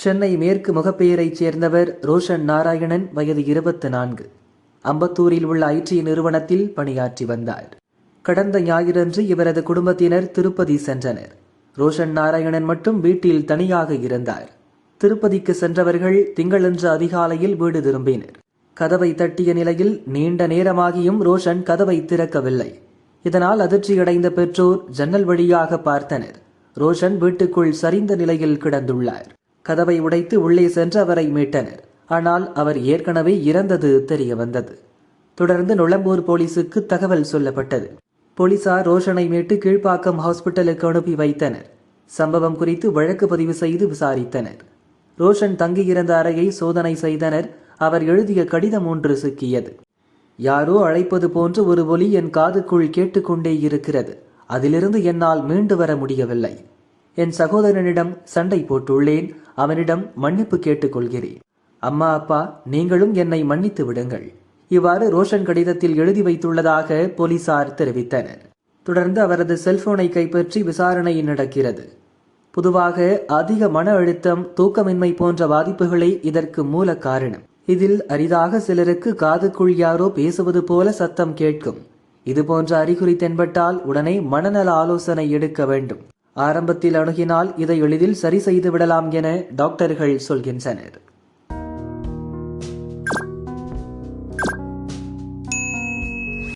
சென்னை மேற்கு முகப்பேரைச் சேர்ந்தவர் ரோஷன் நாராயணன், வயது 24. அம்பத்தூரில் உள்ள ஐடி நிறுவனத்தில் பணியாற்றி வந்தார். கடந்த ஞாயிறன்று இவரது குடும்பத்தினர் திருப்பதி சென்றனர். ரோஷன் நாராயணன் மட்டும் வீட்டில் தனியாக இருந்தார். திருப்பதிக்கு சென்றவர்கள் திங்களன்று அதிகாலையில் வீடு திரும்பினர். கதவை தட்டிய நிலையில் நீண்ட நேரமாகியும் ரோஷன் கதவை திறக்கவில்லை. இதனால் அதிர்ச்சியடைந்த பெற்றோர் ஜன்னல் வழியாக பார்த்தனர். ரோஷன் வீட்டுக்குள் சரிந்த நிலையில் கிடந்துள்ளார். கதவை உடைத்து உள்ளே சென்று அவரை மீட்டனர். ஆனால் அவர் ஏற்கனவே இறந்தது தெரிய வந்தது. தொடர்ந்து நுளம்பூர் போலீசுக்கு தகவல் சொல்லப்பட்டது. போலீசார் ரோஷனை மீட்டு கீழ்ப்பாக்கம் ஹாஸ்பிட்டலுக்கு அனுப்பி வைத்தனர். சம்பவம் குறித்து வழக்கு பதிவு செய்து விசாரித்தனர். ரோஷன் தங்கியிருந்த அறையை சோதனை செய்தனர். அவர் எழுதிய கடிதம் ஒன்று சிக்கியது. யாரோ அழைப்பது போன்று ஒரு ஒலி என் காதுக்குள் கேட்டுக்கொண்டே இருக்கிறது. அதிலிருந்து என்னால் மீண்டு வர முடியவில்லை. என் சகோதரனிடம் சண்டை போட்டுள்ளேன். அவனிடம் மன்னிப்பு கேட்டுக்கொள்கிறேன். அம்மா, அப்பா, நீங்களும் என்னை மன்னித்து விடுங்கள். இவ்வாறு ரோஷன் கடிதத்தில் எழுதி வைத்துள்ளதாக போலீசார் தெரிவித்தனர். தொடர்ந்து அவரது செல்போனை கைப்பற்றி விசாரணை நடக்கிறது. பொதுவாக அதிக மன அழுத்தம், தூக்கமின்மை போன்ற பாதிப்புகளே இதற்கு மூல காரணம். இதில் அரிதாக சிலருக்கு காதுக்குள் யாரோ பேசுவது போல சத்தம் கேட்கும். இதுபோன்ற அறிகுறி தென்பட்டால் உடனே மனநல ஆலோசனை எடுக்க வேண்டும். ஆரம்பத்தில் அணுகினால் இதை எளிதில் சரி செய்து விடலாம் என டாக்டர்கள் சொல்கின்றனர்.